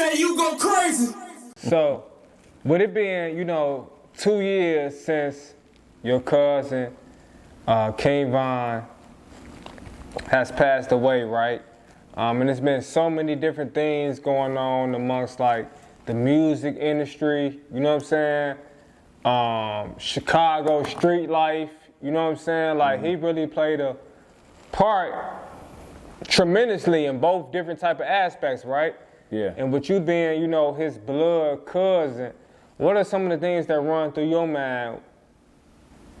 DJ, you go crazy. So, with it being, 2 years since your cousin, King Von, has passed away, right? And there's been so many different things going on amongst like the music industry, you know what I'm saying? Chicago street life, you know what I'm saying? Like he really played a part tremendously in both different type of aspects, right? Yeah. And with you being, his blood cousin, what are some of the things that run through your mind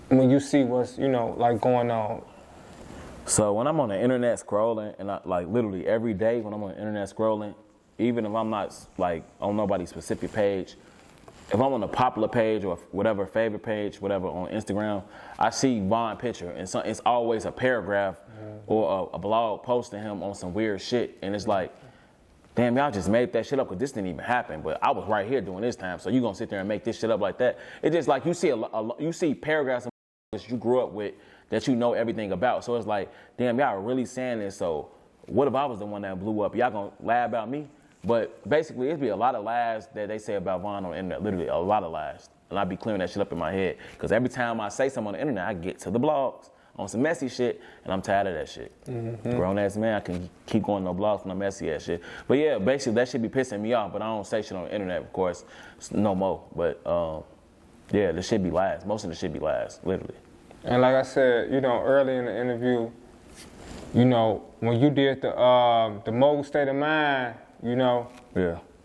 when you see what's, like going on? So when I'm on the internet scrolling, and like literally every day when I'm on the internet scrolling, even if I'm not like on nobody's specific page, if I'm on a popular page or whatever, favorite page, whatever on Instagram, I see Von picture, and it's always a paragraph or a blog posting him on some weird shit, and it's like, damn, y'all just made that shit up because this didn't even happen, but I was right here doing this time, so you gonna sit there and make this shit up like that? It's just like you see paragraphs that you grew up with that you know everything about, so it's like, damn, y'all are really saying this, so what if I was the one that blew up? Y'all gonna lie about me? But basically, it'd be a lot of lies that they say about Von on the internet, literally a lot of lies. And I'd be clearing that shit up in my head. Because every time I say something on the internet, I get to the blogs on some messy shit, and I'm tired of that shit. Grown ass man, I can keep going no blogs from the messy ass shit. But yeah, basically, that shit be pissing me off, but I don't say shit on the internet, of course, no more. But yeah, the shit be lies. Most of the shit be lies, literally. And like I said, early in the interview, when you did the Mogul State of Mind,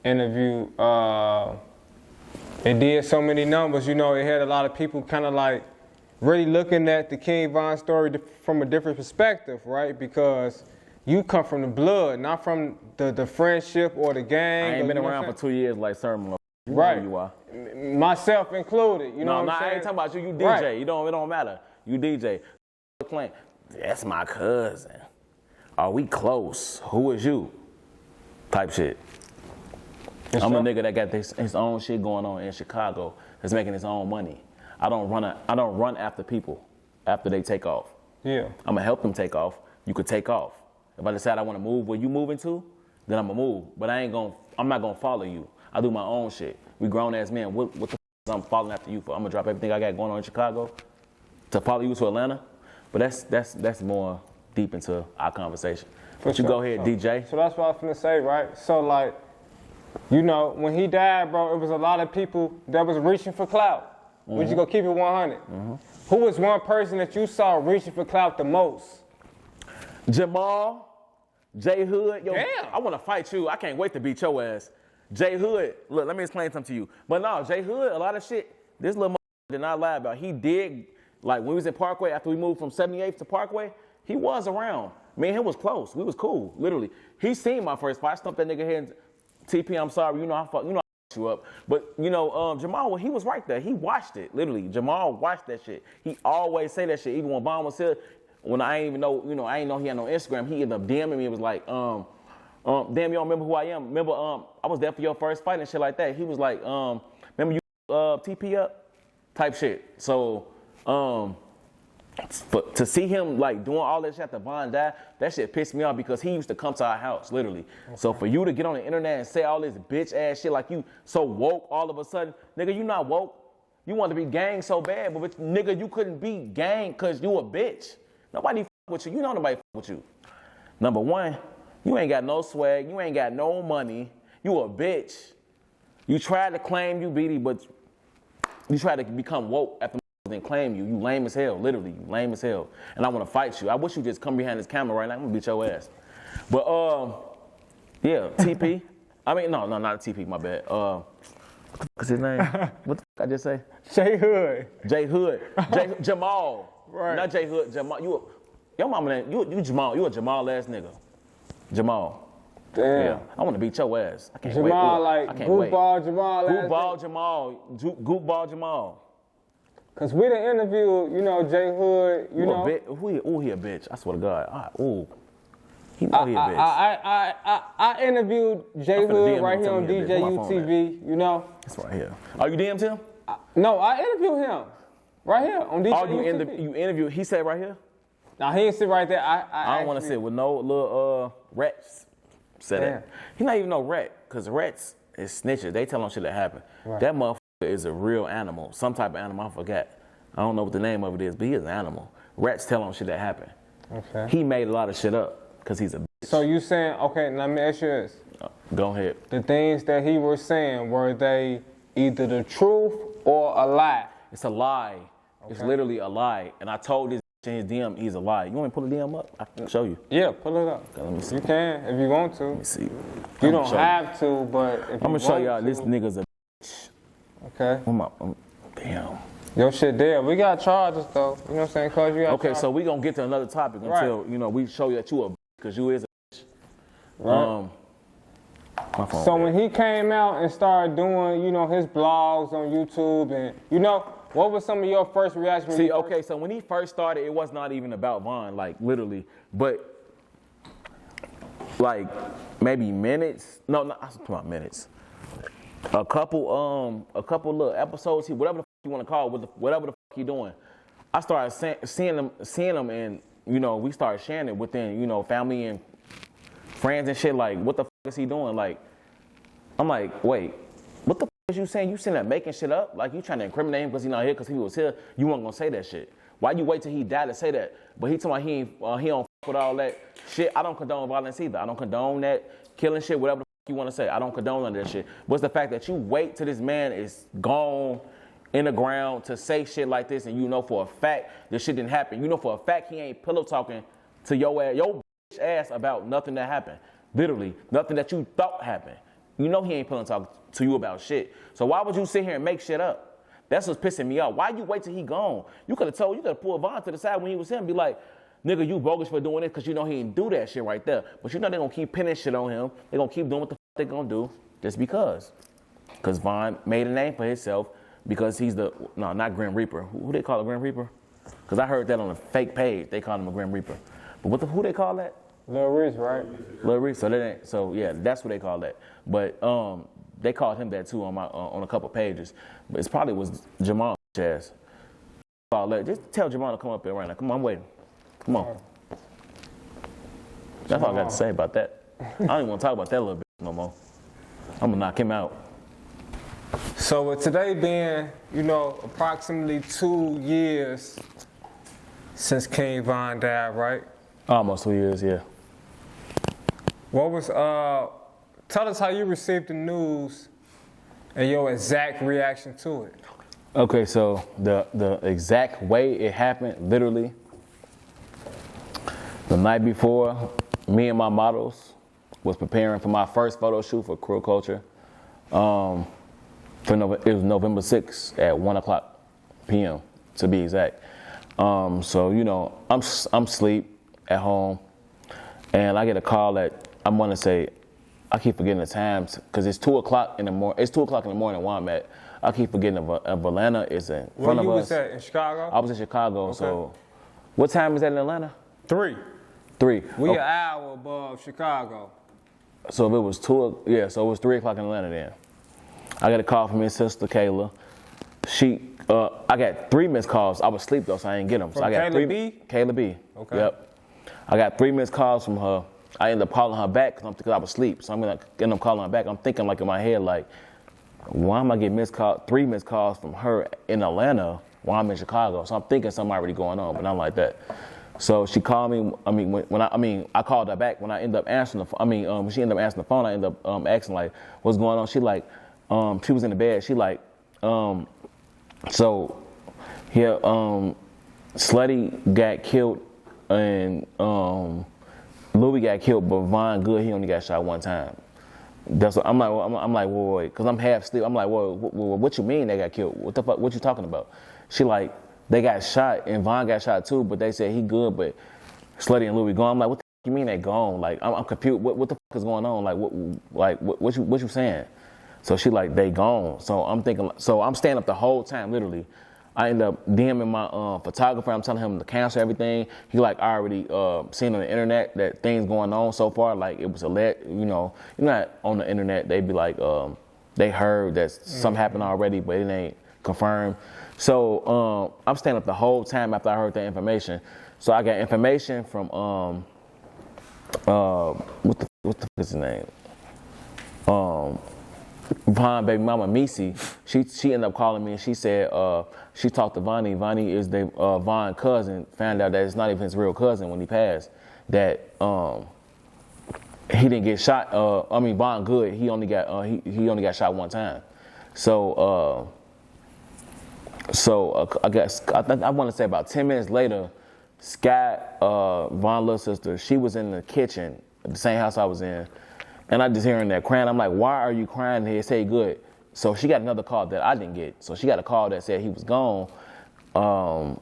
interview, it did so many numbers, it had a lot of people kind of like really looking at the King Von story from a different perspective, right? Because you come from the blood, not from the friendship or the gang. I ain't been around for 2 years like Sermon. Right. You are. Myself included, you know what I'm saying? I ain't talking about you. You DJ. Right. It don't matter. You DJ. Playing. That's my cousin. Are we close? Who is you? Type shit. I'm a nigga that got his own shit going on in Chicago that's making his own money. I don't run after people after they take off. Yeah. I'm gonna help them take off. You could take off. If I decide I wanna move where you moving to, then I'm gonna move. But I'm not gonna follow you. I do my own shit. We grown ass men. What the f I'm following after you for? I'm gonna drop everything I got going on in Chicago to follow you to Atlanta. But that's more deep into our conversation. But you go ahead, DJ. So that's what I was gonna say, right? So like, when he died, bro, it was a lot of people that was reaching for clout. We just go keep it 100. Who was one person that you saw reaching for clout the most? Jamal, J Hood. Yo, damn. I want to fight you. I can't wait to beat your ass. J Hood, look, let me explain something to you. But no, J Hood, a lot of shit, this little did not lie about. He did, like when we was in Parkway, after we moved from 78th to Parkway, he was around. Me and him was close. We was cool, literally. He seen my first fight. I stumped that nigga head and TP, I'm sorry, I fucked you up. But Jamal, he was right there. He watched it, literally. Jamal watched that shit. He always say that shit. Even when Bond was here, when I ain't even know, I ain't know he had no Instagram, he ended up DMing me. It was like, damn, you don't remember who I am? Remember, I was there for your first fight and shit like that. He was like, remember you TP up? Type shit. So, but to see him like doing all that shit after Von died, that shit pissed me off because he used to come to our house, literally. Okay. So for you to get on the internet and say all this bitch ass shit like you so woke all of a sudden, nigga, you not woke. You want to be gang so bad, but nigga, you couldn't be gang because you a bitch. Nobody f with you. You know nobody f with you. Number one, you ain't got no swag. You ain't got no money. You a bitch. You tried to claim you BD, but you tried to become woke after then claim you. You lame as hell, literally. You lame as hell. And I want to fight you. I wish you just come behind this camera right now. I'm going to beat your ass. But, yeah, TP. I mean, no, not TP, my bad. What's his name? What the fuck I just say? J Hood. J Hood. Jamal. Right. Not J Hood. Jamal. Your mama name, you Jamal. You a Jamal ass nigga. Jamal. Damn. Yeah. I want to beat your ass. I can't Jamal, wait. like Goofball Jamal. Goofball Jamal. Goofball Jamal. Cause we done interviewed, J Hood, He a bitch. I swear to God. He know he a bitch. I interviewed J Hood right here on DJUTV, That's right here. Oh, you DM'd him? No, I interviewed him. Right here on DJUTV. Oh, you interviewed, he said right here? Now he didn't sit right there. I don't want to sit with no little rats. said that. He not even no rat, because rats is snitches. They tell him shit that happened. Right. That motherfucker is a real animal, some type of animal, I forgot. I don't know what the name of it is, but he is an animal. Rats tell him shit that happened. Okay. He made a lot of shit up, because he's a bitch. So you saying, okay, let me ask you this. Go ahead. The things that he was saying, were they either the truth or a lie? It's a lie. Okay. It's literally a lie. And I told this in his DM, he's a lie. You want me to pull the DM up? I can show you. Yeah, pull it up. Okay, let me see. You can, if you want to. Let me see. You don't have to, but if I'm going to show y'all this nigga's a bitch. Okay. Damn. Your shit there. We got charges, though. You know what I'm saying? Cause you got okay, so we going to get to another topic until, you know, we show you that you a bitch, because you is a bitch. Right. So when he came out and started doing, you know, his blogs on YouTube and, you know, what was some of your first reactions? See, okay, so when he first started, it was not even about Von, like literally, but like maybe minutes. No, I'm talking about minutes. A couple little episodes. Whatever the fuck you want to call it, whatever the fuck he doing. I started seeing them, and you know, we started sharing it within, you know, family and friends and shit. Like, what the fuck is he doing? Like, I'm like, wait, what the fuck is you saying? You sitting there making shit up? Like, you trying to incriminate him because he not here? Because he was here, you weren't gonna say that shit. Why you wait till he died to say that? But he told me he don't fuck with all that shit. I don't condone violence either. I don't condone that killing shit, whatever the fuck you want to say. I don't condone none of that shit. But it's the fact that you wait till this man is gone in the ground to say shit like this, and you know for a fact this shit didn't happen. You know for a fact he ain't pillow talking to your bitch ass about nothing that happened. Literally, nothing that you thought happened. You know he ain't pillow talking to you about shit. So why would you sit here and make shit up? That's what's pissing me off. Why you wait till he gone? You could have pulled Von to the side when he was him and be like, nigga, you bogus for doing this because you know he didn't do that shit right there. But you know they gonna keep pinning shit on him. They gonna keep doing what the fuck they gonna do just because. Because Von made a name for himself because he's not Grim Reaper. Who they call a Grim Reaper? Because I heard that on a fake page. They call him a Grim Reaper. But who they call that? Lil Reese, right? Lil Reese. So yeah, that's what they call that. But they called him that too on a couple pages. But it probably was Jamal ass. Just tell Jamal to come up here right now. Come on, I'm waiting. Come on. That's all I got to say about that. I don't even want to talk about that little bit no more. I'm gonna knock him out. So with today being, you know, approximately 2 years since King Von died, right? Almost 2 years, yeah. What was tell us how you received the news and your exact reaction to it. Okay, so the exact way it happened, literally, the night before, me and my models was preparing for my first photo shoot for Crew Culture. It was November 6th at 1:00 p.m. to be exact. So you know, I'm asleep at home, and I get a call at, I want to say, I keep forgetting the times because it's 2:00 in the morning. It's 2:00 in the morning where I'm at. I keep forgetting of Atlanta is in front of us. Where you was at, in Chicago? I was in Chicago. Okay. So what time is that in Atlanta? 3. We an hour above Chicago. So if it was so it was 3:00 in Atlanta then. I got a call from his sister Kayla. I got 3 missed calls. I was asleep though, so I didn't get them. So I got Kayla B. Okay. Yep. I got 3 missed calls from her. I ended up calling her back because I was asleep. So I'm gonna end up calling her back. I'm thinking like in my head like, why am I getting 3 missed calls from her in Atlanta while I'm in Chicago? So I'm thinking something already going on, but not like that. So she called me. I called her back when I ended up answering the phone. When she ended up answering the phone, I ended up asking like, what's going on? She like, she was in the bed. She like, so here, Slutty got killed and Louis got killed, but Von Good, he only got shot 1 time. That's what I'm like, wait, because I'm half asleep. I'm like, whoa, what you mean they got killed? What the fuck? What you talking about? She like, they got shot and Von got shot too, but they said he good, but Slutty and Louis gone. I'm like, what the fuck you mean they gone? Like, I'm confused. What the fuck is going on? Like, what you saying? So she like, they gone. So I'm thinking, so I'm staying up the whole time, literally. I end up DMing my photographer. I'm telling him to cancel everything. He like, I already seen on the internet that things going on so far. Like it was you know, you're not on the internet. They be like, they heard that something happened already, but it ain't confirmed. So I'm staying up the whole time after I heard that information. So I got information from what the what the fuck is his name? Von baby mama Missy, she ended up calling me and she said she talked to Vonnie. Vonnie is the Von's cousin. Found out that it's not even his real cousin when he passed. That he didn't get shot. Von Good. He only got he only got shot one time. So I guess I want to say about 10 minutes later, Sky, Von's little sister, she was in the kitchen at the same house I was in. And I just hearing that crying. I'm like, why are you crying? He said, good. So she got another call that I didn't get. So she got a call that said he was gone. And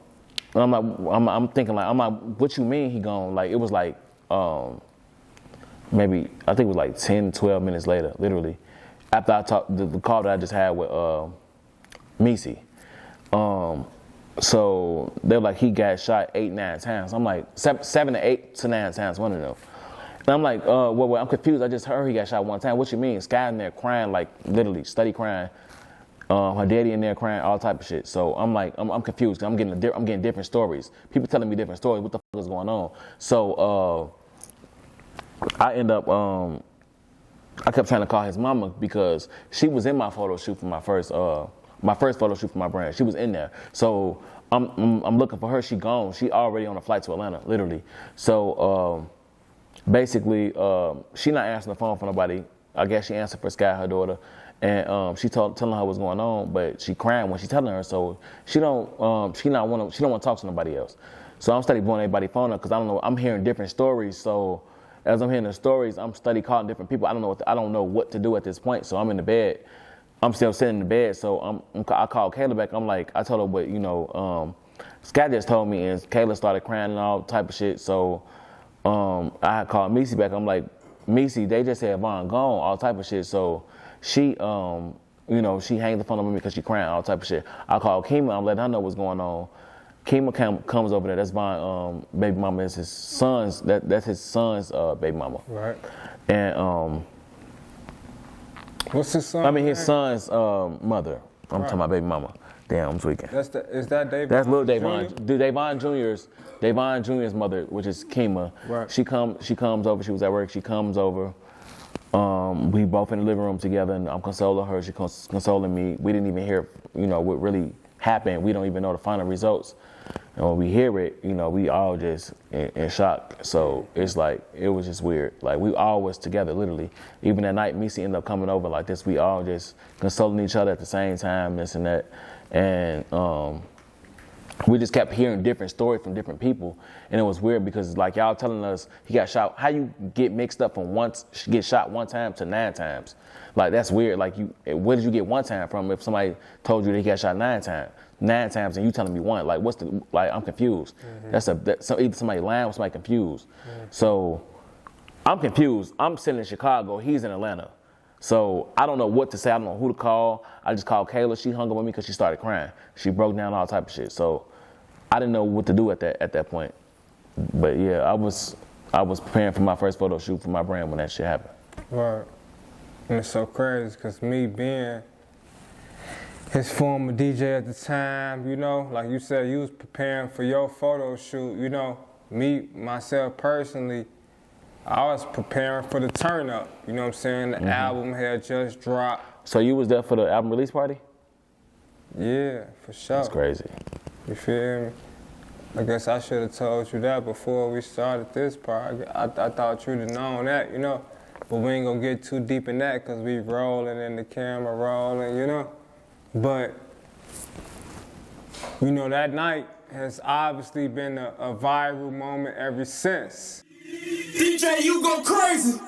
I'm thinking like, what you mean he gone? Like, it was like, maybe, I think it was like 10, 12 minutes later, literally. After I talked, the call that I just had with Missy. So they're like, he got shot 8, 9 times. I'm like, 7 to 8 to 9 times, one of them. And I'm like, well, I'm confused. I just heard he got shot one time. What you mean? Sky in there crying, like literally, steady crying. Her daddy in there crying, all type of shit. So I'm like, I'm confused. I'm getting different stories. People telling me different stories. What the fuck is going on? So I end up, I kept trying to call his mama because she was in my photo shoot for my first photo shoot for my brand. She was in there. So I'm looking for her. She gone. She already on a flight to Atlanta, literally. So basically, she not answering the phone for nobody. I guess she answered for Sky, her daughter, and she telling her what's going on, but she crying when she telling her. So she don't want to talk to nobody else. So I'm steady blowing everybody's phone up because I don't know. I'm hearing different stories. So as I'm hearing the stories, I'm steady calling different people. I don't know what to do at this point. So I'm in the bed. I'm still sitting in the bed. So I called Kayla back. I'm like, I told her what Sky just told me, and Kayla started crying and all type of shit. So I had called Missy back. I'm like, Missy, they just said Von gone, all type of shit. So she, she hanged the phone up with me because she crying, all type of shit. I called Kima. I'm letting her know what's going on. Kima comes over there. That's Von baby mama. Is his son's. That's his son's baby mama. Right. And what's his son? I mean his son's mother. I'm talking about baby mama. Damn, I'm tweaking. Is that Davon? That's little Davon. Davon Jr.'s mother, which is Kima. Right. She comes over. She was at work. She comes over. We both in the living room together, and I'm consoling her. She consoling me. We didn't even hear, what really happened. We don't even know the final results. And when we hear it, we all just in shock. So it's like, it was just weird. Like, we all was together, literally. Even that night, Missy ended up coming over like this. We all just consoling each other at the same time, this and that. And we just kept hearing different stories from different people. And it was weird because, like, y'all telling us he got shot. How you get mixed up from get shot one time to 9 times? Like, that's weird. Like, where did you get one time from if somebody told you that he got shot 9 times and you telling me one? Like, I'm confused. Mm-hmm. That's either somebody lying or somebody confused. Mm-hmm. So I'm confused. I'm sitting in Chicago. He's in Atlanta. So I don't know what to say. I don't know who to call. I just called Kayla. She hung up with me because she started crying. She broke down, all type of shit. So I didn't know what to do at that point. But yeah, I was preparing for my first photo shoot for my brand when that shit happened. Right. And it's so crazy because me being his former DJ at the time, like you said, you was preparing for your photo shoot, me, myself personally, I was preparing for the turn up, you know what I'm saying? The album had just dropped. So you was there for the album release party? Yeah, for sure. That's crazy. You feel me? I guess I should have told you that before we started this part. I thought you'd have known that, But we ain't gonna get too deep in that because we rolling and the camera rolling, But, that night has obviously been a viral moment ever since. DJ, you go crazy.